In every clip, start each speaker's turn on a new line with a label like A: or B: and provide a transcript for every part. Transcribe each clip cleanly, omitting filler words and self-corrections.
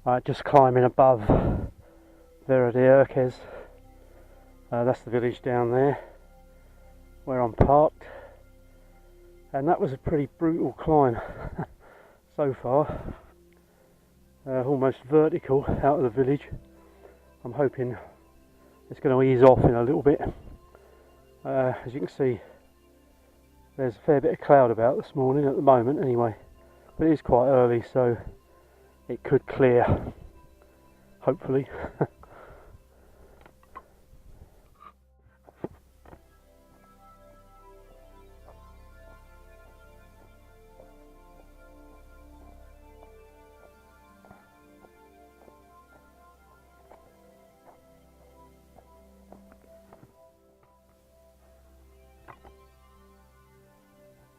A: Right, just climbing above Vera de Erques. That's the village down there where I'm parked, and that was a pretty brutal climb so far. Almost vertical out of the village. I'm hoping it's going to ease off in a little bit. As you can see, there's a fair bit of cloud about this morning at the moment anyway, but it is quite early, so it could clear, hopefully.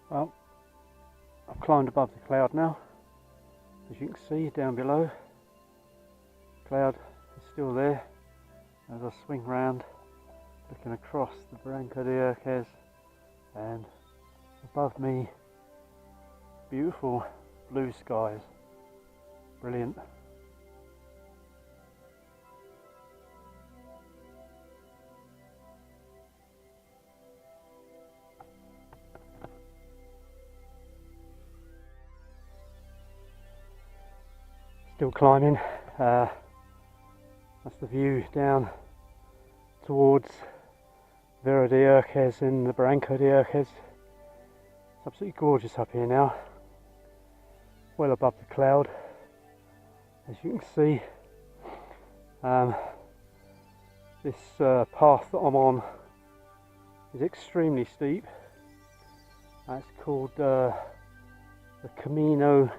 A: Well, I've climbed above the cloud now. As you can see down below, cloud is still there. As I swing round, looking across the Barranco de Erques, and above me, beautiful blue skies. Brilliant. Still climbing. That's the view down towards Vera de Erques in the Barranco de Erques. It's absolutely gorgeous up here now, well above the cloud, as you can see. This path that I'm on is extremely steep. It's called the Camino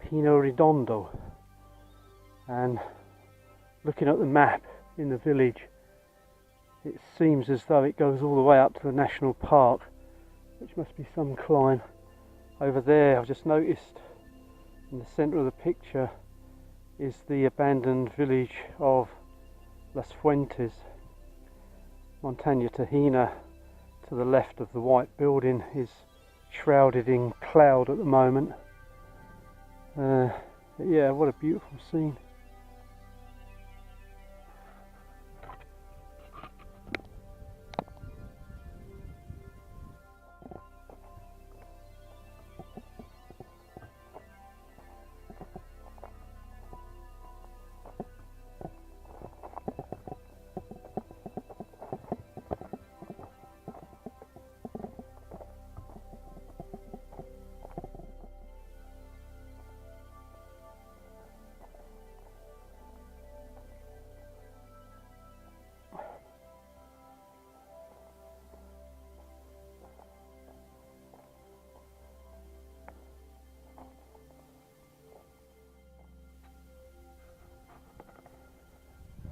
A: Pino Redondo, and looking at the map in the village, it seems as though it goes all the way up to the national park, which must be some climb. Over there, I've just noticed in the centre of the picture is the abandoned village of Las Fuentes. Montaña Tajina to the left of the white building is shrouded in cloud at the moment. Yeah, what a beautiful scene.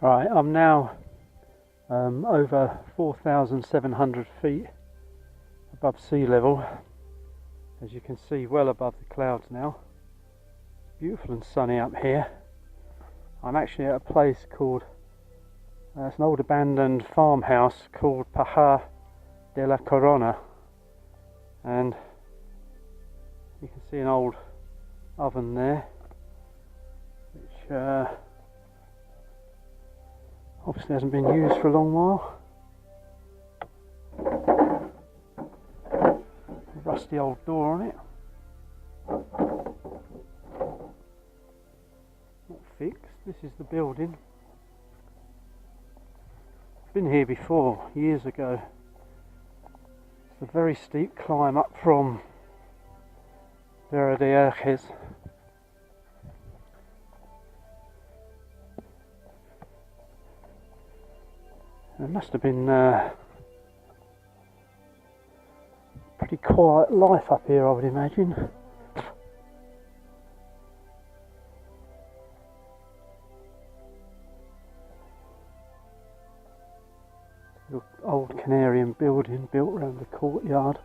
A: Right, I'm now over 4,700 feet above sea level. As you can see, well above the clouds now. Beautiful and sunny up here. I'm actually at a place called, it's an old abandoned farmhouse called Pajar de La Corona, and you can see an old oven there, which obviously hasn't been used for a long while. A rusty old door on it. Not fixed. This is the building. Been here before, years ago. It's a very steep climb up from Vera de Erques. There must have been pretty quiet life up here, I would imagine. Little old Canarian building built around the courtyard.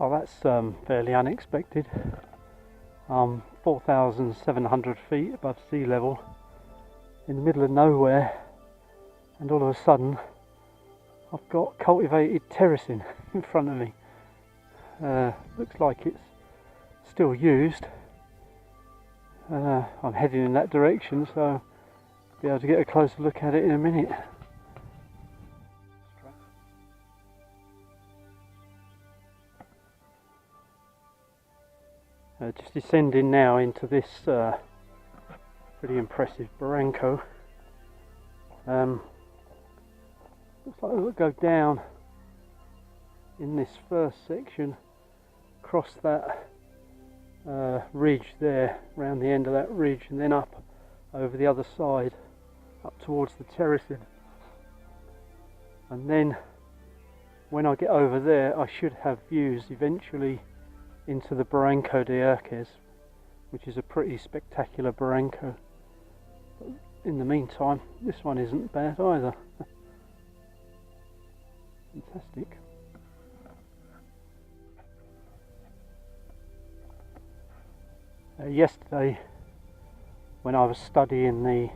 A: Oh, that's fairly unexpected. 4,700 feet above sea level in the middle of nowhere, and all of a sudden I've got cultivated terracing in front of me. Looks like it's still used. I'm heading in that direction, so I'll be able to get a closer look at it in a minute. Just descending now into this pretty impressive barranco. Looks like we'll go down in this first section, across that ridge there, round the end of that ridge, and then up over the other side, up towards the terracing. And then when I get over there, I should have views eventually into the Barranco de Erques, which is a pretty spectacular barranco. But in the meantime, this one isn't bad either. Fantastic. Yesterday, when I was studying the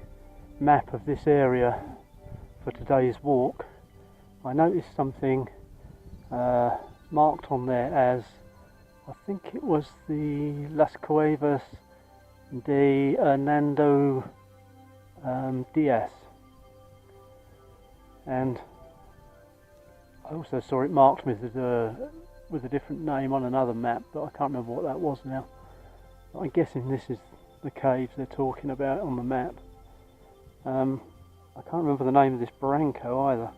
A: map of this area for today's walk, I noticed something marked on there as, I think it was the Las Cuevas de Hernando Diaz, and I also saw it marked with a different name on another map, but I can't remember what that was now. But I'm guessing this is the caves they're talking about on the map. I can't remember the name of this barranco either,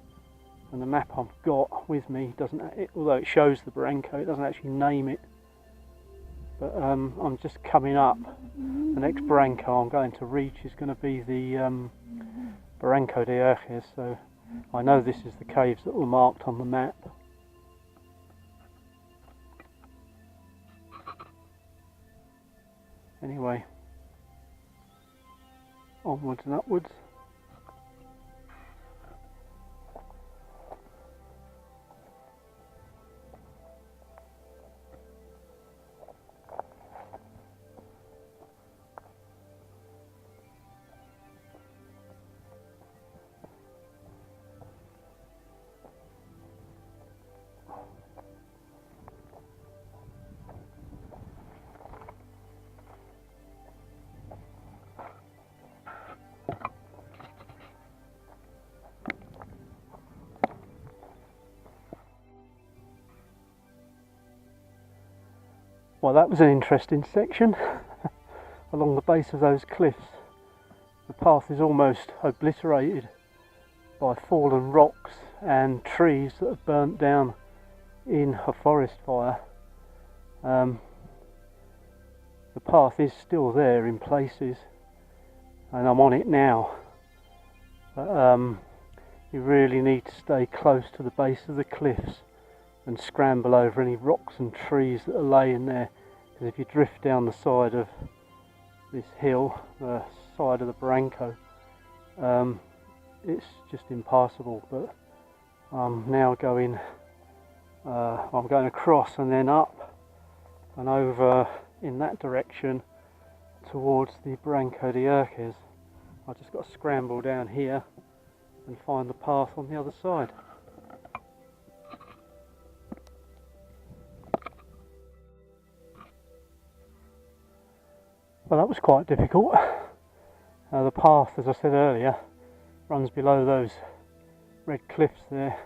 A: and the map I've got with me doesn't, although it shows the barranco, it doesn't actually name it. But I'm just coming up. The next barranco I'm going to reach is going to be the Barranco de Erques, so I know this is the caves that were marked on the map. Anyway, onwards and upwards. Well, that was an interesting section along the base of those cliffs. The path is almost obliterated by fallen rocks and trees that have burnt down in a forest fire. The path is still there in places, and I'm on it now, but you really need to stay close to the base of the cliffs and scramble over any rocks and trees that are laying there, because if you drift down the side of this hill, the side of the barranco, it's just impassable. But I'm now going I'm going across and then up and over in that direction towards the Barranco de Erques. I just got to scramble down here and find the path on the other side. Well, that was quite difficult. The path, as I said earlier, runs below those red cliffs there,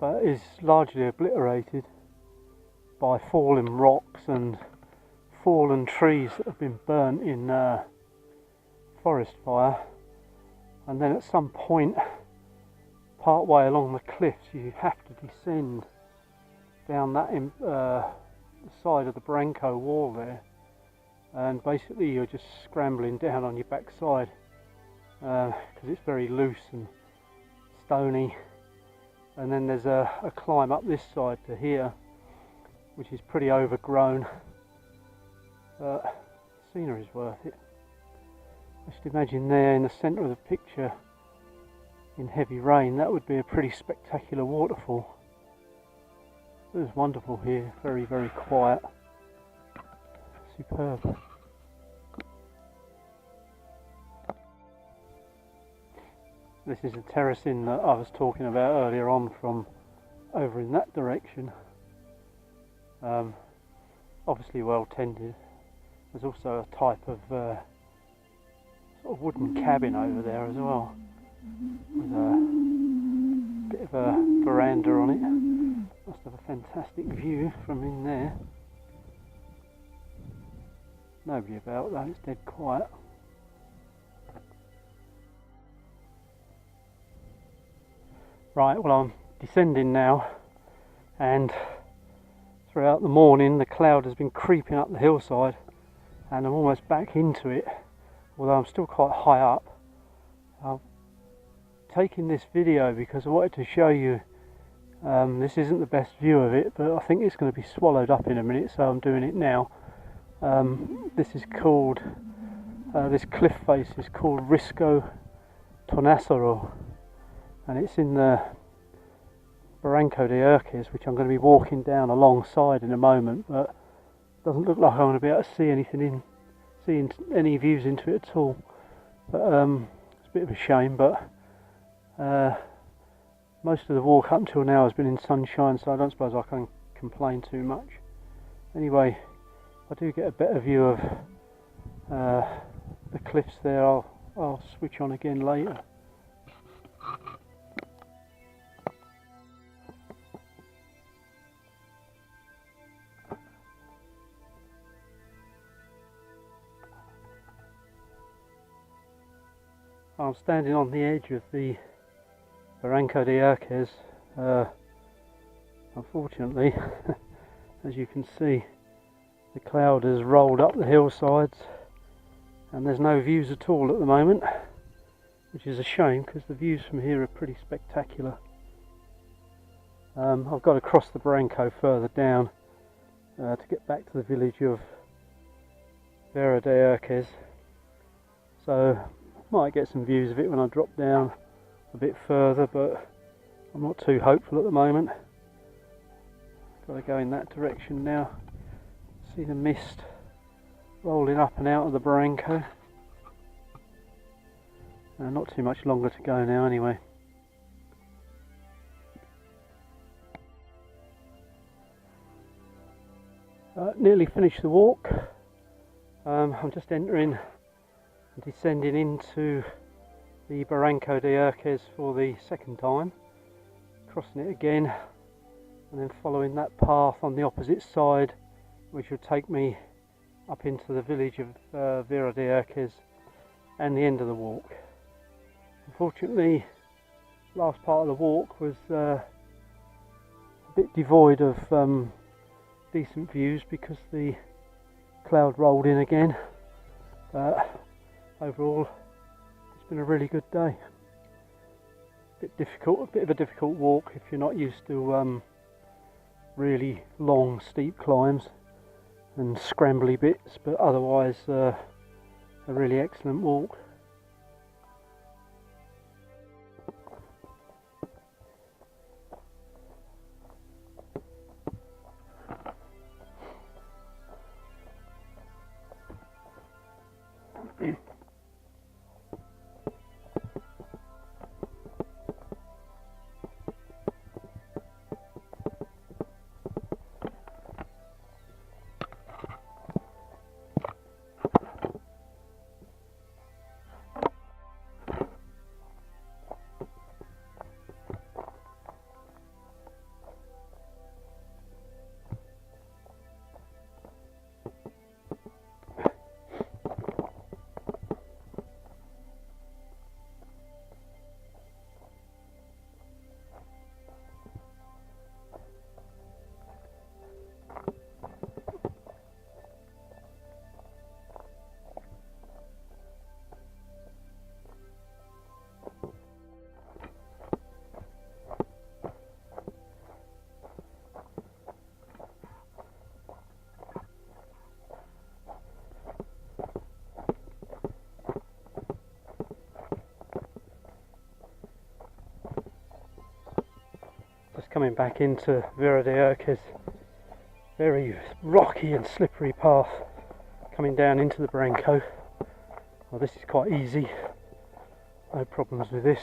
A: but is largely obliterated by fallen rocks and fallen trees that have been burnt in forest fire. And then at some point, part way along the cliffs, you have to descend down that side of the Barranco wall there, and basically you're just scrambling down on your backside because it's very loose and stony. And then there's a climb up this side to here, which is pretty overgrown, but the scenery is worth it. Just imagine there in the centre of the picture in heavy rain, that would be a pretty spectacular waterfall. It was wonderful here, very, very quiet, superb. This is the terracing that I was talking about earlier on from over in that direction. Obviously well tended. There's also a type of sort of wooden cabin over there as well, with a bit of a veranda on it. Must have a fantastic view from in there. Nobody about though, it's dead quiet. Right, well, I'm descending now, and throughout the morning the cloud has been creeping up the hillside and I'm almost back into it, although I'm still quite high up. I'm taking this video because I wanted to show you, this isn't the best view of it, but I think it's going to be swallowed up in a minute, so I'm doing it now. This is called, this cliff face is called Risco Tonasoro, and it's in the Barranco de Erques, which I'm going to be walking down alongside in a moment, but it doesn't look like I'm going to be able to see anything seeing any views into it at all. But it's a bit of a shame, but most of the walk up until now has been in sunshine, so I don't suppose I can complain too much. Anyway, if I do get a better view of the cliffs there, I'll switch on again later. I'm standing on the edge of the Barranco de Erques. Unfortunately, as you can see, the cloud has rolled up the hillsides and there's no views at all at the moment, which is a shame because the views from here are pretty spectacular. I've got to cross the Barranco further down to get back to the village of Vera de Erques, so might get some views of it when I drop down a bit further, but I'm not too hopeful at the moment. Got to go in that direction now. See the mist rolling up and out of the Barranco. Not too much longer to go now anyway. Nearly finished the walk. I'm just entering and descending into the Barranco de Erques for the second time, crossing it again and then following that path on the opposite side, which will take me up into the village of Vera de Erques and the end of the walk. Unfortunately, last part of the walk was a bit devoid of decent views because the cloud rolled in again, but overall it's been a really good day. A bit of a difficult walk if you're not used to really long steep climbs and scrambly bits, but otherwise a really excellent walk. coming back into Vera de Erques. Very rocky and slippery path coming down into the Barranco. Well, this is quite easy, no problems with this.